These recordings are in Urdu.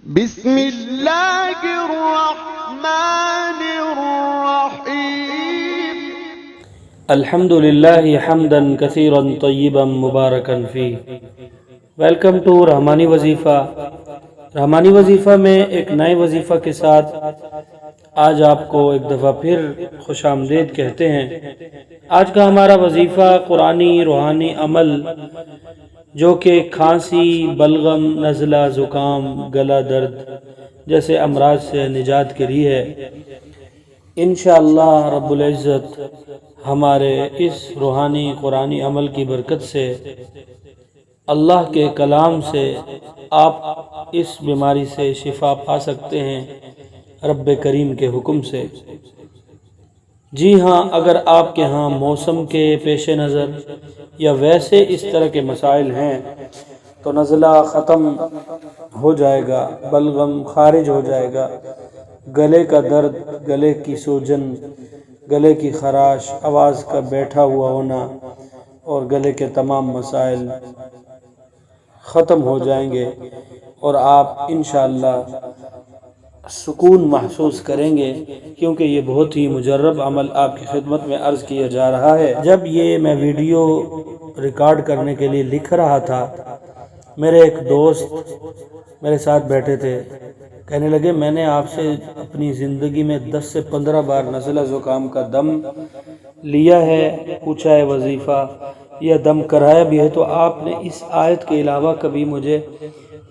بسم اللہ الرحمن الرحیم الحمد للہ حمدا کثیرا طیبا مبارکا فیہ۔ ویلکم ٹو رحمانی وظیفہ۔ رحمانی وظیفہ میں ایک نئے وظیفہ کے ساتھ آج آپ کو ایک دفعہ پھر خوش آمدید کہتے ہیں۔ آج کا ہمارا وظیفہ قرآنی روحانی عمل جو کہ کھانسی، بلغم، نزلہ، زکام، گلا درد جیسے امراض سے نجات کے لیے ہے۔ انشاءاللہ رب العزت ہمارے اس روحانی قرآنی عمل کی برکت سے، اللہ کے کلام سے آپ اس بیماری سے شفا پا سکتے ہیں رب کریم کے حکم سے۔ جی ہاں، اگر آپ کے ہاں موسم کے پیش نظر یا ویسے اس طرح کے مسائل ہیں تو نزلہ ختم ہو جائے گا، بلغم خارج ہو جائے گا، گلے کا درد، گلے کی سوجن، گلے کی خراش، آواز کا بیٹھا ہوا ہونا اور گلے کے تمام مسائل ختم ہو جائیں گے اور آپ انشاءاللہ سکون محسوس کریں گے، کیونکہ یہ بہت ہی مجرب عمل آپ کی خدمت میں عرض کیا جا رہا ہے۔ جب یہ میں ویڈیو ریکارڈ کرنے کے لیے لکھ رہا تھا، میرے ایک دوست میرے ساتھ بیٹھے تھے، کہنے لگے میں نے آپ سے اپنی زندگی میں 10 سے 15 بار نزلہ زکام کا دم لیا ہے، پوچھا ہے وظیفہ یا دم کرایا بھی ہے، تو آپ نے اس آیت کے علاوہ کبھی مجھے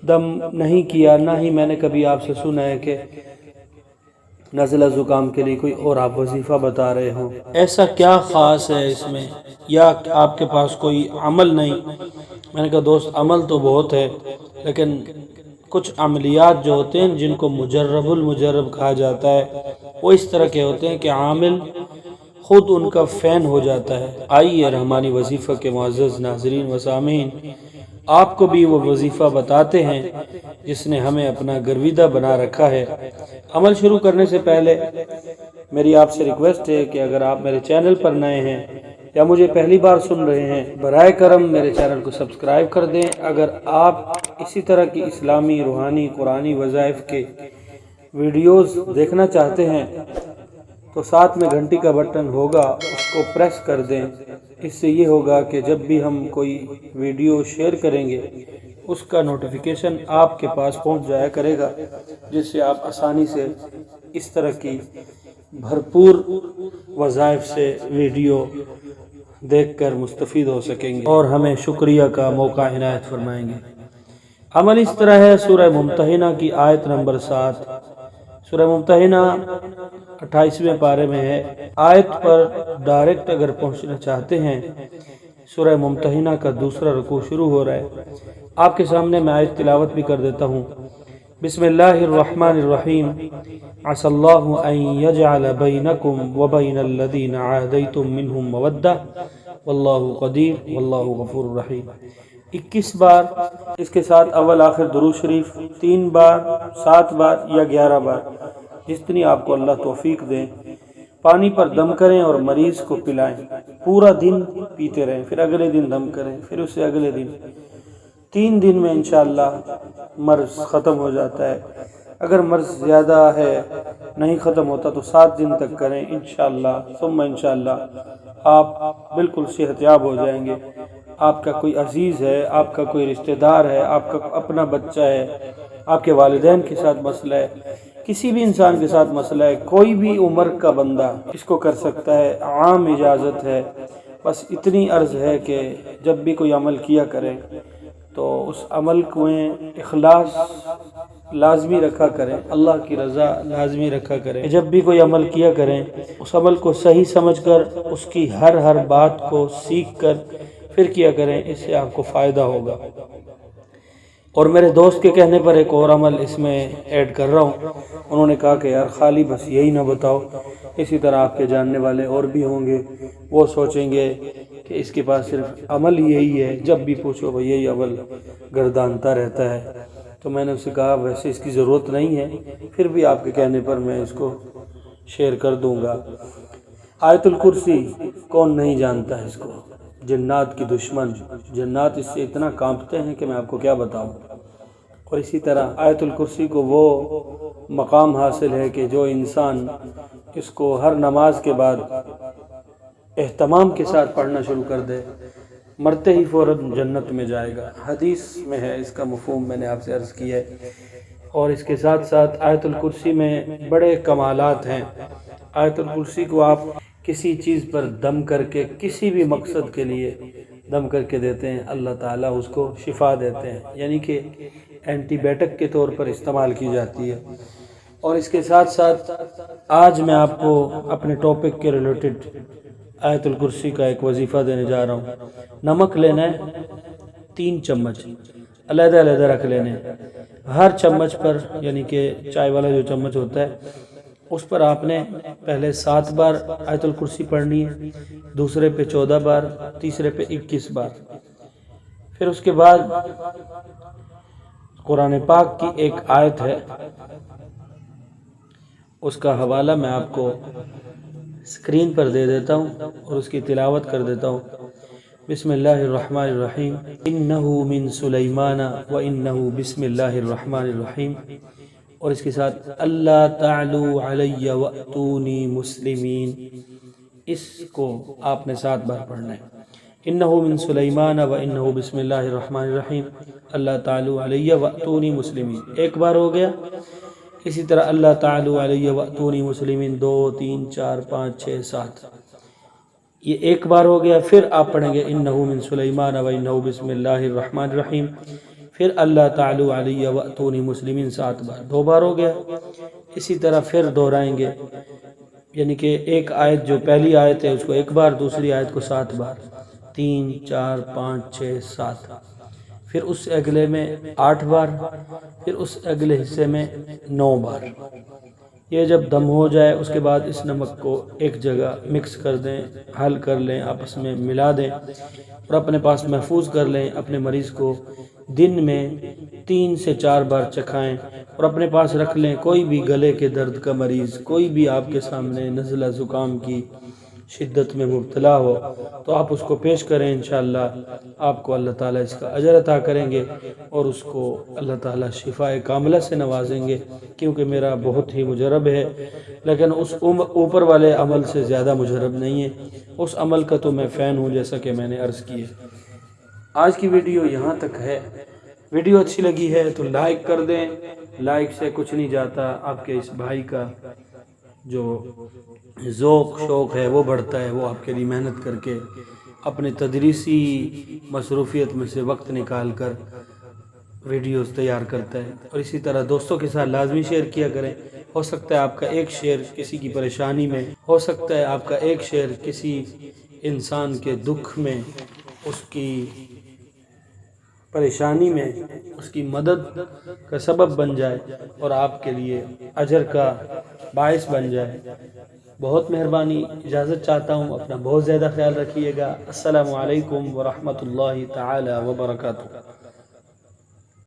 دم نہیں کیا، نہ ہی میں نے کبھی آپ سے سنا ہے کہ نزلہ زکام کے لیے کوئی اور آپ وظیفہ بتا رہے ہوں۔ ایسا کیا خاص ہے اس میں، یا آپ کے پاس کوئی عمل نہیں؟ میں نے کہا دوست، عمل تو بہت ہے، لیکن کچھ عملیات جو ہوتے ہیں جن کو مجرب المجرب کہا جاتا ہے، وہ اس طرح کے ہوتے ہیں کہ عامل خود ان کا فین ہو جاتا ہے۔ آئیے رحمانی وظیفہ کے معزز ناظرین و سامعین، آپ کو بھی وہ وظیفہ بتاتے ہیں جس نے ہمیں اپنا گرویدہ بنا رکھا ہے۔ عمل شروع کرنے سے پہلے میری آپ سے ریکویسٹ ہے کہ اگر آپ میرے چینل پر نئے ہیں یا مجھے پہلی بار سن رہے ہیں، برائے کرم میرے چینل کو سبسکرائب کر دیں۔ اگر آپ اسی طرح کی اسلامی روحانی قرآنی وظائف کے ویڈیوز دیکھنا چاہتے ہیں تو ساتھ میں گھنٹی کا بٹن ہوگا، اس کو پریس کر دیں۔ اس سے یہ ہوگا کہ جب بھی ہم کوئی ویڈیو شیئر کریں گے اس کا نوٹیفیکیشن آپ کے پاس پہنچ جایا کرے گا، جس سے آپ آسانی سے اس طرح کی بھرپور وظائف سے ویڈیو دیکھ کر مستفید ہو سکیں گے اور ہمیں شکریہ کا موقع عنایت فرمائیں گے۔ عمل اس طرح ہے، سورہ ممتحنہ کی آیت نمبر 7، سورہ ممتحنہ 28ویں پارے میں ہے۔ آیت پر ڈائریکٹ اگر پہنچنا چاہتے ہیں، سورہ ممتحنہ کا دوسرا رکوع شروع ہو رہا ہے، آپ کے سامنے میں آیت تلاوت بھی کر دیتا ہوں۔ بسم اللہ الرحمن الرحیم، عسى اللہ ان یجعل بینکم وبین الذین عادیتم منہم مودہ واللہ قدیر واللہ غفور رحیم۔ 21 بار اس کے ساتھ اول آخر درود شریف 3 بار، 7 بار یا 11 بار، جتنی آپ کو اللہ توفیق دیں۔ پانی پر دم کریں اور مریض کو پلائیں، پورا دن پیتے رہیں، پھر اگلے دن دم کریں، پھر اس سے اگلے دن۔ 3 دن میں انشاءاللہ مرض ختم ہو جاتا ہے۔ اگر مرض زیادہ ہے، نہیں ختم ہوتا تو 7 دن تک کریں انشاءاللہ، ثم انشاءاللہ آپ بالکل صحت یاب ہو جائیں گے۔ آپ کا کوئی عزیز ہے، آپ کا کوئی رشتہ دار ہے، آپ کا اپنا بچہ ہے، آپ کے والدین کے ساتھ مسئلہ ہے، کسی بھی انسان کے ساتھ مسئلہ ہے، کوئی بھی عمر کا بندہ اس کو کر سکتا ہے، عام اجازت ہے۔ بس اتنی عرض ہے کہ جب بھی کوئی عمل کیا کریں تو اس عمل کو اخلاص لازمی رکھا کریں، اللہ کی رضا لازمی رکھا کریں۔ جب بھی کوئی عمل کیا کریں اس عمل کو صحیح سمجھ کر، اس کی ہر بات کو سیکھ کر پھر کیا کریں، اس سے آپ کو فائدہ ہوگا۔ اور میرے دوست کے کہنے پر ایک اور عمل اس میں ایڈ کر رہا ہوں۔ انہوں نے کہا کہ یار خالی بس یہی نہ بتاؤ، اسی طرح آپ کے جاننے والے اور بھی ہوں گے، وہ سوچیں گے کہ اس کے پاس صرف عمل یہی ہے، جب بھی پوچھو بھئی یہی عمل گردانتا رہتا ہے۔ تو میں نے اسے کہا ویسے اس کی ضرورت نہیں ہے، پھر بھی آپ کے کہنے پر میں اس کو شیئر کر دوں گا۔ آیت الکرسی کون نہیں جانتا ہے اس کو؟ جنات کی دشمن، جنات اس سے اتنا کانپتے ہیں کہ میں آپ کو کیا بتاؤں۔ اور اسی طرح آیت الکرسی کو وہ مقام حاصل ہے کہ جو انسان اس کو ہر نماز کے بعد اہتمام کے ساتھ پڑھنا شروع کر دے، مرتے ہی فوراً جنت میں جائے گا۔ حدیث میں ہے، اس کا مفہوم میں نے آپ سے عرض کیا ہے۔ اور اس کے ساتھ ساتھ آیت الکرسی میں بڑے کمالات ہیں۔ آیت الکرسی کو آپ کسی چیز پر دم کر کے، کسی بھی مقصد کے لیے دم کر کے دیتے ہیں، اللہ تعالیٰ اس کو شفا دیتے ہیں، یعنی کہ اینٹی بائیوٹک کے طور پر استعمال کی جاتی ہے۔ اور اس کے ساتھ ساتھ آج میں آپ کو اپنے ٹاپک کے ریلیٹڈ آیت الکرسی کا ایک وظیفہ دینے جا رہا ہوں۔ نمک لینا ہے 3 چمچ، علیحدہ علیحدہ رکھ لینے ہیں۔ ہر چمچ پر، یعنی کہ چائے والا جو چمچ ہوتا ہے اس پر آپ نے پہلے 7 بار آیت الکرسی پڑھنی ہے، دوسرے پہ 14 بار، تیسرے پہ 21 بار۔ پھر اس کے بعد قرآن پاک کی ایک آیت ہے، اس کا حوالہ میں آپ کو اسکرین پر دے دیتا ہوں اور اس کی تلاوت کر دیتا ہوں۔ بسم اللہ الرحمن الرحیم، انہو من سلیمان و انہو بسم اللہ الرحمن الرحیم، اور اس کے ساتھ اللہ تعلو علی واتونی مسلمین، اس کو آپ نے 7 بار پڑھنا ہے۔ انہو من سلیمان و انہو بسم اللہ الرحمن الرحیم، اللہ تعلو علی واتونی مسلمین، 1 بار ہو گیا۔ اسی طرح اللہ تعالی علیہ واتونی مسلمین 2 3 4 5 6 7، یہ 1 بار ہو گیا۔ پھر آپ پڑھیں گے انہو من سلیمان و انہو بسم اللہ الرحمن الرحیم، پھر اللہ تعالی علیہ واتونی مسلمین 7 بار، 2 بار ہو گیا۔ اسی طرح پھر دہرائیں گے، یعنی کہ ایک آیت جو پہلی آیت ہے اس کو 1 بار، دوسری آیت کو 7 بار، 3 4 5 6 7، پھر اس اگلے میں 8 بار، پھر اس اگلے حصے میں 9 بار۔ یہ جب دم ہو جائے اس کے بعد اس نمک کو ایک جگہ مکس کر دیں، حل کر لیں، آپس میں ملا دیں اور اپنے پاس محفوظ کر لیں۔ اپنے مریض کو دن میں 3 سے 4 بار چکھائیں اور اپنے پاس رکھ لیں۔ کوئی بھی گلے کے درد کا مریض، کوئی بھی آپ کے سامنے نزلہ زکام کی شدت میں مبتلا ہو تو آپ اس کو پیش کریں، انشاءاللہ آپ کو اللہ تعالیٰ اس کا اجر عطا کریں گے اور اس کو اللہ تعالیٰ شفاء کاملہ سے نوازیں گے، کیونکہ میرا بہت ہی مجرب ہے، لیکن اس اوپر والے عمل سے زیادہ مجرب نہیں ہے۔ اس عمل کا تو میں فین ہوں، جیسا کہ میں نے عرض کی ہے۔ آج کی ویڈیو یہاں تک ہے۔ ویڈیو اچھی لگی ہے تو لائک کر دیں، لائک سے کچھ نہیں جاتا، آپ کے اس بھائی کا جو ذوق شوق ہے وہ بڑھتا ہے، وہ آپ کے لیے محنت کر کے اپنے تدریسی مصروفیت میں سے وقت نکال کر ویڈیوز تیار کرتا ہے۔ اور اسی طرح دوستوں کے ساتھ لازمی شیئر کیا کریں۔ ہو سکتا ہے آپ کا ایک شیئر کسی کی پریشانی میں، ہو سکتا ہے آپ کا ایک شیئر کسی انسان کے دکھ میں، اس کی پریشانی میں، اس کی مدد کا سبب بن جائے اور آپ کے لیے اجر کا باعث بن جائے۔ بہت مہربانی، اجازت چاہتا ہوں، اپنا بہت زیادہ خیال رکھیے گا۔ السلام علیکم ورحمۃ اللہ تعالی وبرکاتہ۔